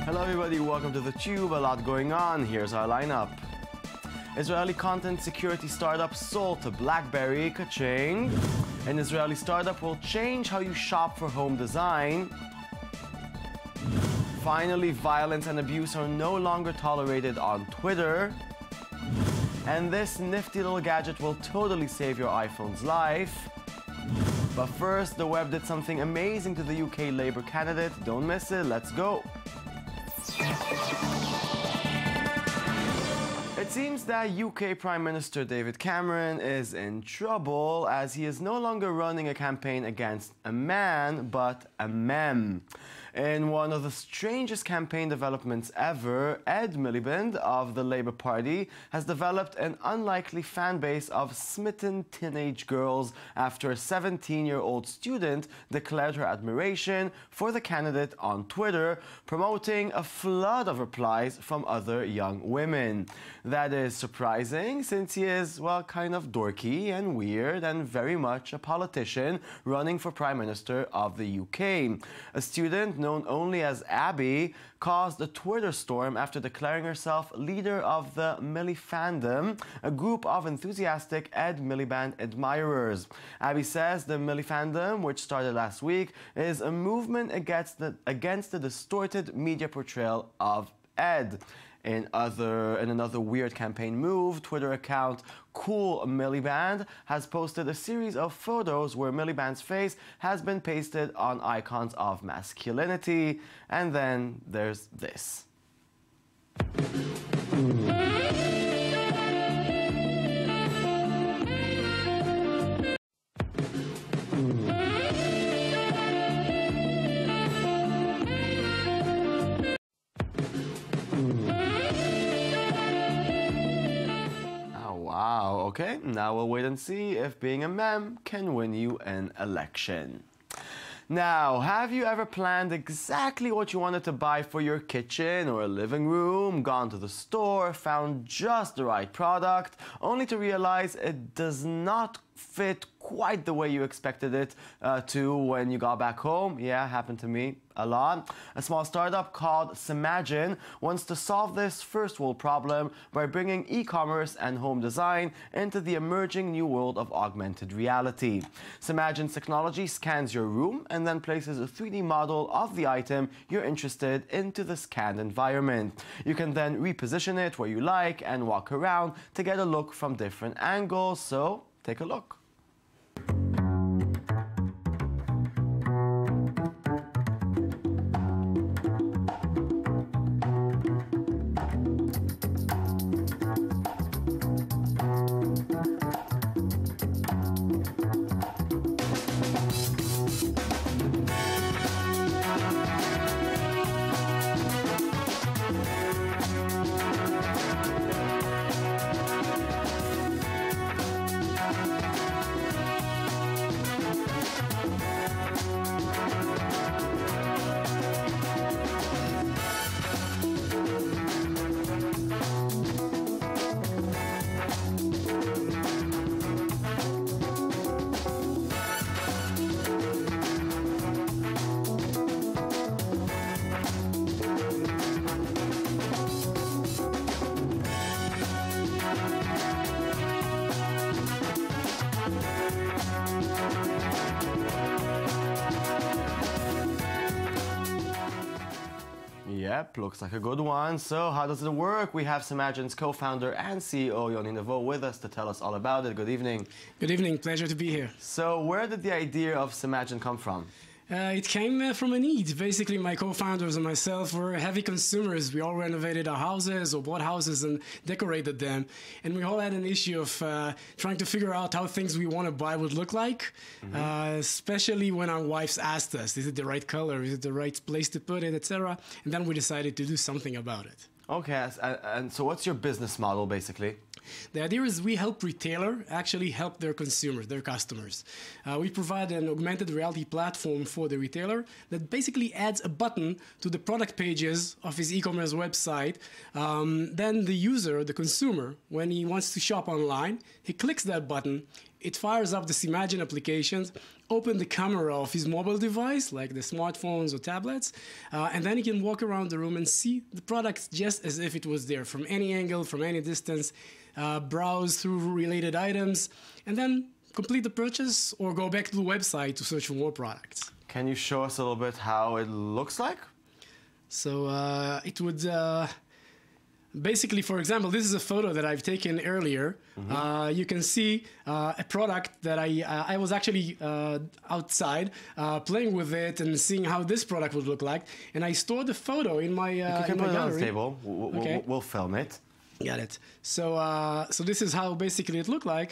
Hello everybody, welcome to the Tube. A lot going on. Here's our lineup. Israeli content security startup sold to Blackberry, ka-ching. An Israeli startup will change how you shop for home design. Finally, violence and abuse are no longer tolerated on Twitter. And this nifty little gadget will totally save your iPhone's life. But first, the web did something amazing to the UK Labour candidate. Don't miss it, let's go. It seems that UK Prime Minister David Cameron is in trouble as he is no longer running a campaign against a man, but a meme. In one of the strangest campaign developments ever, Ed Miliband of the Labour Party has developed an unlikely fan base of smitten teenage girls after a 17-year-old student declared her admiration for the candidate on Twitter, promoting a flood of replies from other young women. That is surprising since he is, well, kind of dorky and weird and very much a politician running for Prime Minister of the UK. A student known only as Abby caused a Twitter storm after declaring herself leader of the Milifandom, a group of enthusiastic Ed Miliband admirers. Abby says the Milifandom, which started last week, is a movement against the distorted media portrayal of Ed. In another weird campaign move, Twitter account Cool Miliband has posted a series of photos where Miliband's face has been pasted on icons of masculinity. And then there's this. Wow, okay, now we'll wait and see if being a meme can win you an election. Now, have you ever planned exactly what you wanted to buy for your kitchen or a living room, gone to the store, found just the right product, only to realize it does not fit quite the way you expected it to when you got back home? Yeah, happened to me a lot. A small startup called Somatic wants to solve this first world problem by bringing e-commerce and home design into the emerging new world of augmented reality. Somagic's technology scans your room and then places a 3D model of the item you're interested into the scanned environment. You can then reposition it where you like and walk around to get a look from different angles, so take a look. Yep, looks like a good one. So how does it work? We have Somagic's co-founder and CEO, Yoni Nevo, with us to tell us all about it. Good evening. Good evening. Pleasure to be here. So where did the idea of Somatic come from? It came from a need. Basically, my co-founders and myself were heavy consumers. We all renovated our houses or bought houses and decorated them. And we all had an issue of trying to figure out how things we want to buy would look like, especially when our wives asked us, is it the right color? Is it the right place to put it, etc.? And then we decided to do something about it. Okay, and so what's your business model, basically? The idea is we help retailer actually help their consumers, their customers. We provide an augmented reality platform for the retailer that basically adds a button to the product pages of his e-commerce website. Then the user, the consumer, when he wants to shop online, he clicks that button. it fires up this Imagine applications, open the camera of his mobile device, like the smartphones or tablets, and then he can walk around the room and see the product just as if it was there from any angle, from any distance, browse through related items, and then complete the purchase or go back to the website to search for more products. Can you show us a little bit how it looks like? So it would basically, for example, this is a photo that I've taken earlier. You can see a product that I was actually outside playing with it and seeing how this product would look like, and I stored the photo in my you can put it on the gallery. table. We'll film it. Got it. So, so this is how basically it looked like,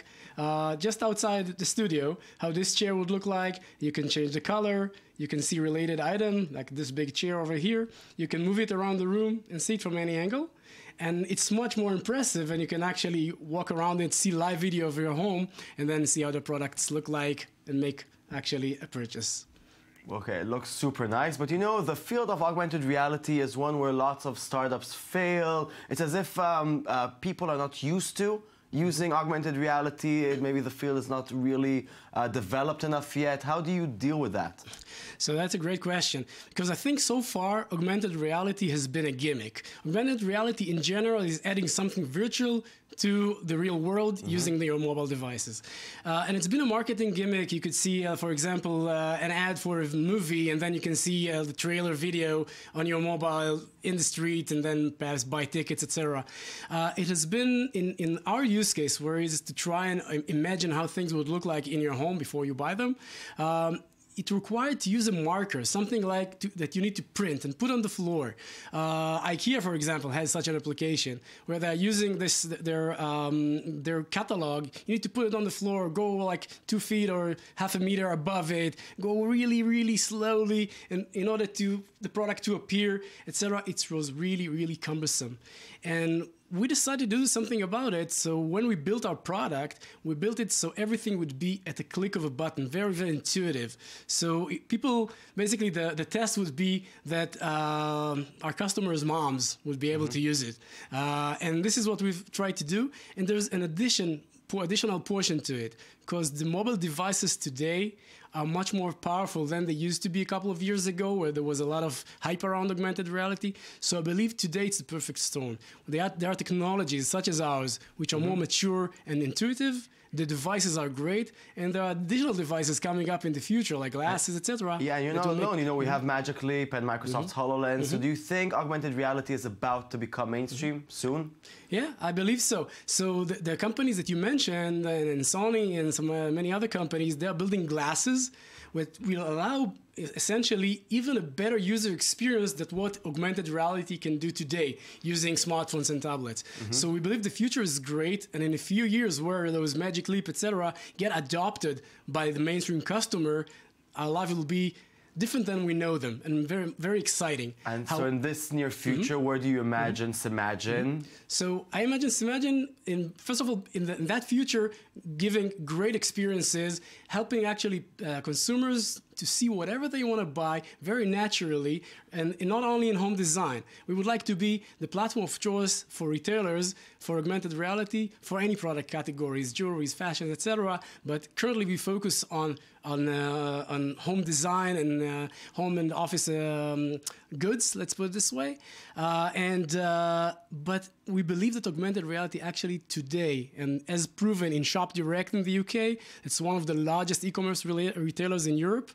just outside the studio, how this chair would look like. You can change the color. You can see related item, like this big chair over here. You can move it around the room and see it from any angle. And it's much more impressive, and you can actually walk around and see live video of your home and then see how the products look like and make actually a purchase. Okay, it looks super nice, but you know, the field of augmented reality is one where lots of startups fail. It's as if people are not used to using augmented reality. Maybe the field is not really developed enough yet. How do you deal with that? So that's a great question, because I think so far augmented reality has been a gimmick. Augmented reality in general is adding something virtual to the real world using your mobile devices. And it's been a marketing gimmick. You could see, for example, an ad for a movie, and then you can see the trailer video on your mobile in the street, and then perhaps buy tickets, etc. It has been, in our use case, where it is to try and imagine how things would look like in your home before you buy them. It required to use a marker, something like that you need to print and put on the floor. IKEA, for example, has such an application where they're using this their catalog. You need to put it on the floor, go like 2 feet or half a meter above it, go really, really slowly, and in order to the product to appear, etc. It was really, really cumbersome, and we decided to do something about it. So when we built our product, we built it so everything would be at the click of a button, very, very intuitive. So people, basically the test would be that our customers' moms would be able to use it. And this is what we've tried to do. And there's an additional portion to it, because the mobile devices today are much more powerful than they used to be a couple of years ago, where there was a lot of hype around augmented reality. So I believe today it's the perfect storm. There are technologies such as ours, which are more mature and intuitive. The devices are great, and there are digital devices coming up in the future, like glasses, etc. Yeah, you're not alone. You know, we have Magic Leap and Microsoft's HoloLens. So do you think augmented reality is about to become mainstream soon? Yeah, I believe so. So the companies that you mentioned, and Sony and some many other companies, they're building glasses which will allow essentially even a better user experience than what augmented reality can do today using smartphones and tablets. So we believe the future is great, and in a few years where those Magic Leap, etc., get adopted by the mainstream customer, our life will be different than we know them, and very, very exciting. And so in this near future, where do you imagine Simagine? So I imagine Simagine, first of all, in that future, giving great experiences, helping actually consumers to see whatever they want to buy very naturally, and not only in home design. We would like to be the platform of choice for retailers for augmented reality for any product categories, jewelries, fashion, etc. But currently we focus on home design and home and office goods, let's put it this way. But we believe that augmented reality actually today, and as proven in Shop Direct in the UK, it's one of the largest e-commerce retailers in Europe.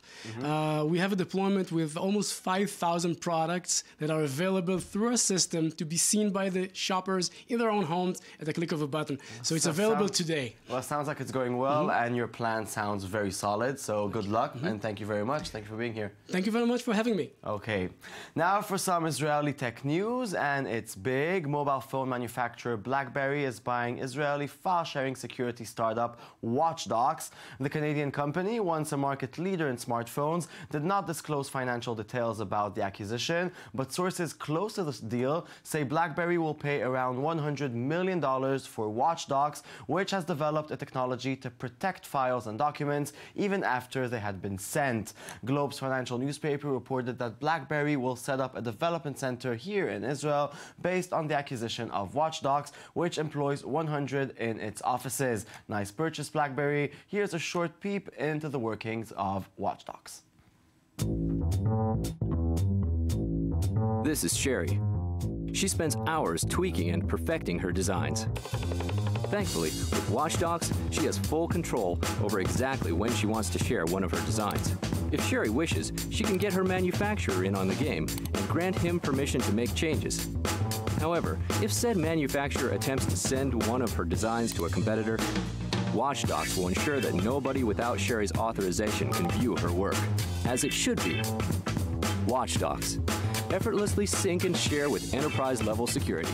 We have a deployment with almost 5,000 products that are available through our system to be seen by the shoppers in their own homes at the click of a button. So it's available today. Well, it sounds like it's going well, and your plan sounds very solid. So good luck, and thank you very much. Thank you for being here. Thank you very much for having me. Okay, now for some Israeli tech news, and it's big. Mobile phone manufacturer Blackberry is buying Israeli file-sharing security startup Watchdogs. The Canadian company, once a market leader in smartphones, did not disclose financial details about the acquisition, but sources close to this deal say Blackberry will pay around $100 million for Watchdogs, which has developed a technology to protect files and documents, even after they had been sent. Globe's financial newspaper reported that Blackberry will set up a development center here in Israel based on the acquisition of Watchdogs, which employs 100 in its offices. Nice purchase, Blackberry. Here's a short peep into the workings of Watchdogs. This is Sherry. She spends hours tweaking and perfecting her designs. Thankfully, with Watchdogs, she has full control over exactly when she wants to share one of her designs. If Sherry wishes, she can get her manufacturer in on the game and grant him permission to make changes. However, if said manufacturer attempts to send one of her designs to a competitor, Watchdogs will ensure that nobody without Sherry's authorization can view her work, as it should be. Watchdogs. Effortlessly sync and share with enterprise-level security.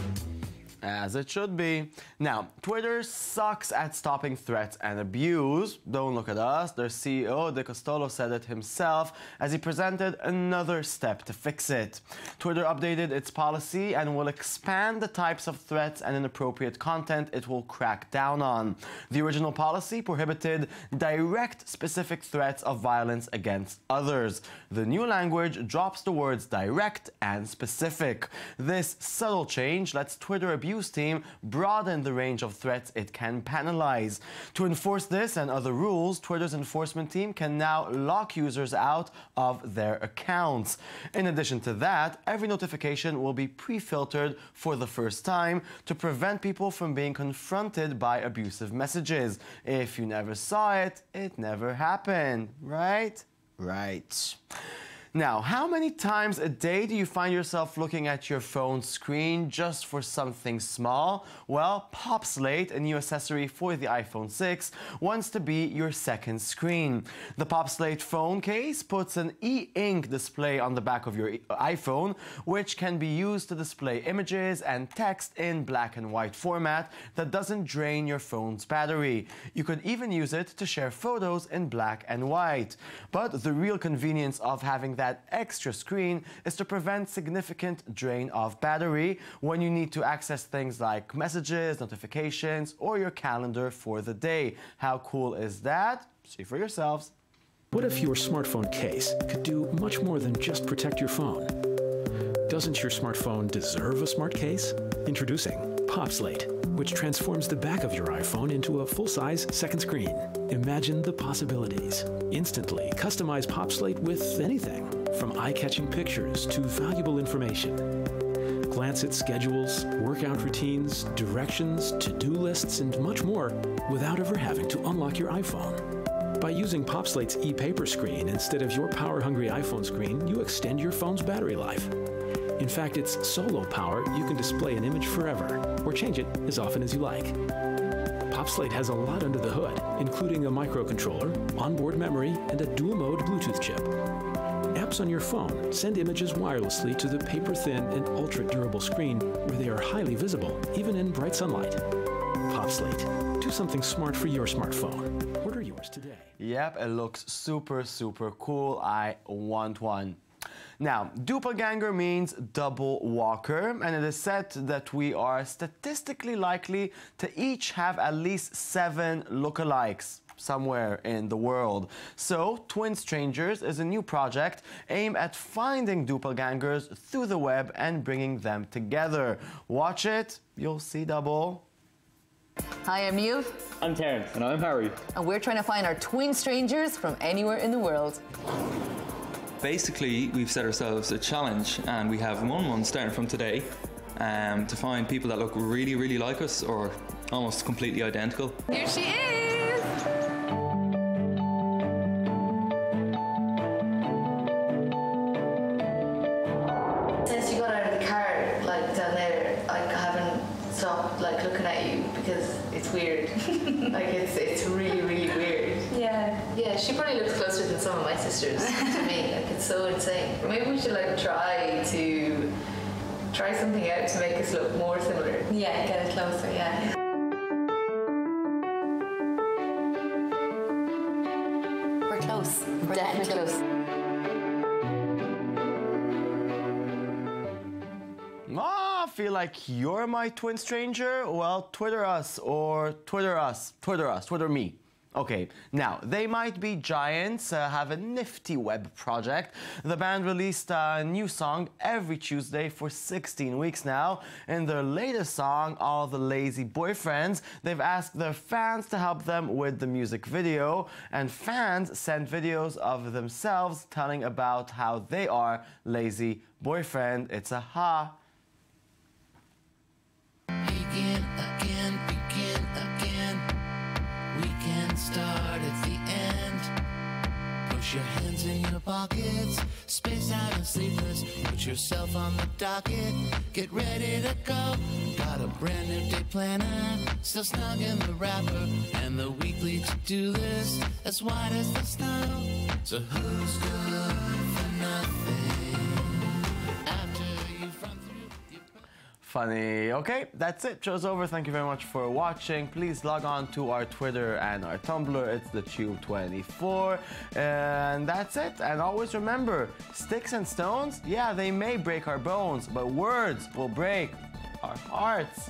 As it should be. Now, Twitter sucks at stopping threats and abuse. Don't look at us. Their CEO, De Costolo, said it himself as he presented another step to fix it. Twitter updated its policy and will expand the types of threats and inappropriate content it will crack down on. The original policy prohibited direct specific threats of violence against others. The new language drops the words direct and specific. This subtle change lets Twitter abuse team broaden the range of threats it can penalize. To enforce this and other rules, Twitter's enforcement team can now lock users out of their accounts. In addition to that, every notification will be pre-filtered for the first time to prevent people from being confronted by abusive messages. If you never saw it, it never happened, right? Right. Now, how many times a day do you find yourself looking at your phone screen just for something small? Well, PopSlate, a new accessory for the iPhone 6, wants to be your second screen. The PopSlate phone case puts an e-ink display on the back of your iPhone, which can be used to display images and text in black and white format that doesn't drain your phone's battery. You could even use it to share photos in black and white. But the real convenience of having that extra screen is to prevent significant drain of battery when you need to access things like messages, notifications, or your calendar for the day. How cool is that? See for yourselves. What if your smartphone case could do much more than just protect your phone? Doesn't your smartphone deserve a smart case? Introducing PopSlate, which transforms the back of your iPhone into a full-size second screen. Imagine the possibilities. Instantly customize PopSlate with anything, from eye-catching pictures to valuable information. Glance at schedules, workout routines, directions, to-do lists, and much more without ever having to unlock your iPhone. By using PopSlate's e-paper screen instead of your power-hungry iPhone screen, you extend your phone's battery life. In fact, its so low power, you can display an image forever, or change it as often as you like. PopSlate has a lot under the hood, including a microcontroller, onboard memory, and a dual-mode Bluetooth chip. Apps on your phone send images wirelessly to the paper-thin and ultra-durable screen where they are highly visible, even in bright sunlight. PopSlate. Do something smart for your smartphone. Order yours today. Yep, it looks super, super cool. I want one. Now, doppelganger means double walker, and it is said that we are statistically likely to each have at least 7 lookalikes somewhere in the world. So, Twin Strangers is a new project aimed at finding doppelgangers through the web and bringing them together. Watch it, you'll see double. Hi, I'm Neil. I'm Terence. And I'm Harry. And we're trying to find our twin strangers from anywhere in the world. Basically, we've set ourselves a challenge, and we have 1 month starting from today to find people that look really, really like us or almost completely identical. Here she is! Since you got out of the car, like down there, I haven't stopped like looking at you because it's weird. Like it's really, really weird. Yeah. Yeah, she probably looks closer than some of my sisters to me. Like it's so insane. Maybe we should like try something out to make us look more similar. Yeah, get it closer, yeah. We're close. We're definitely close. I feel like you're my twin stranger. Well, Twitter us or Twitter us, Twitter me. Okay, now, they might be giants, have a nifty web project. The band released a new song every Tuesday for 16 weeks now. In their latest song, All the Lazy Boyfriends, they've asked their fans to help them with the music video, and fans sent videos of themselves telling about how they are lazy boyfriend. It's a ha. Begin again, begin again. We can start at the end. Push your hands in your pockets, space out and sleepless. Put yourself on the docket, get ready to go. Got a brand new day planner, still snug in the wrapper, and the weekly to-do list as white as the snow. So who's good for nothing after you've run through your... Funny. Okay, that's it. Show's over. Thank you very much for watching. Please log on to our Twitter and our Tumblr. It's TheTube24. And that's it. And always remember, sticks and stones, yeah, they may break our bones, but words will break our hearts.